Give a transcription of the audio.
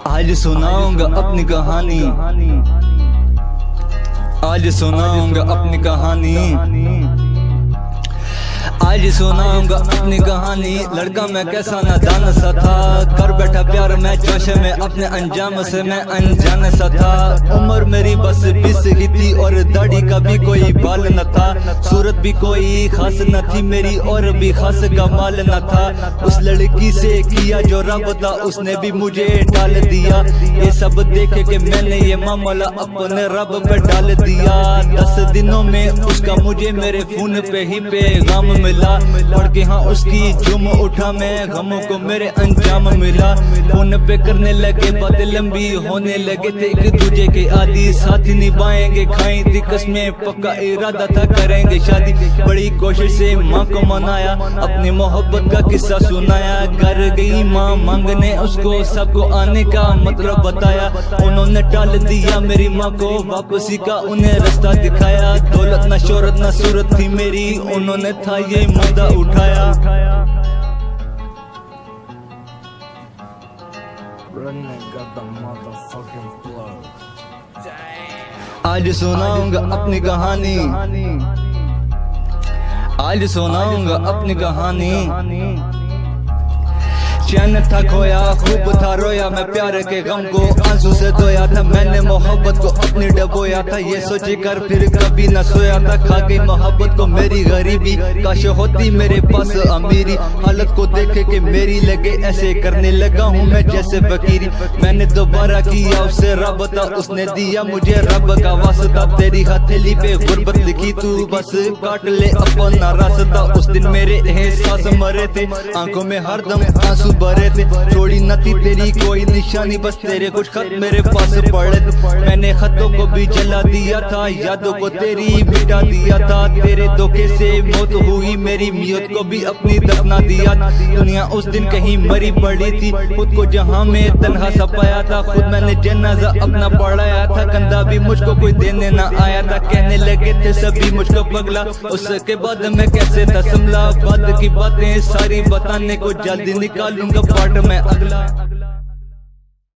आज सुनाऊंगा अपनी कहानी, आज सुनाऊंगा अपनी कहानी, आज सुनाऊंगा अपनी कहानी। लड़का मैं कैसा नादान सा था, कर बैठा प्यार मैं जोश में, अपने अंजाम से मैं अनजान सा था। उम्र मेरी बस 20 ही थी और दाढ़ी का भी कोई बाल न था, सूरत भी कोई खास न थी मेरी और भी खास कमाल न था। उस लड़की से किया जो रब्ता उसने भी मुझे डाल दिया, ये सब देख के मैंने ये मामला अपने रब पे डाल दिया। 10 दिनों में उसका मुझे मेरे फोन पे ही पैगाम मिला, पढ़ के हाँ उसकी जुम उठा मैं, गमों को मेरे अंजाम मिला। फोन पे करने लगे बातें लंबी होने लगे थे, एक दूजे के आदि साथ निभाएंगे, खाई थी कसमें, पक्का इरादा था करेंगे शादी। बड़ी कोशिश से माँ को मनाया, अपनी मोहब्बत का किस्सा सुनाया। घर गई माँ मांगने उसको, सबको आने का मतलब बताया। उन्होंने टाल दिया मेरी माँ को वापसी का, उन्हें रास्ता दिखाया। दौलत न शोहरत न सूरत थी मेरी, उन्होंने था ये मुद्दा उठाया। आज सुनाऊंगा अपनी कहानी, आज सुनाऊंगा अपनी कहानी। चैन था खोया खूब था रोया, मैं प्यार के गम को आंसू से धोया था। मैंने मोहब्बत को अपनी डबोया था, ये सोच कर फिर कभी न सोया था। खा गई मोहब्बत को मेरी गरीबी, काश होती मेरे पास अमीरी। हालत को देखे के मेरी लगे ऐसे करने लगा हूँ मैं जैसे फकीरी। मैंने दोबारा किया उससे रब्ता, उसने दिया मुझे रब का वास्ता। तेरी हथेली पे गुर्बत लिखी तू बस काट ले अपना रास्ता। उस दिन मेरे एहसास मरे थे, आंखों में हरदम आंसू भरे थे। छोड़ी न थी तेरी कोई निशानी, बस तेरे कुछ खत मेरे पास पड़े थे। मैंने खतों को भी जला दिया था, यादों को तेरी मिटा दिया था। तेरे धोखे से मौत हुई मेरी, मियत को भी अपनी दफना दिया। दुनिया उस दिन कहीं मरी पड़ी थी, खुद को जहां में तन्हा सा पाया था। खुद मैंने जनाजा अपना पढ़ाया था, कंधा भी मुझको कोई देने ना आया था। कहने लगे थे सभी मुझको पगला, उसके बाद मैं कैसे था संभला। बाद की बातें सारी बताने को जल्दी निकालूंगा पार्ट में अगला।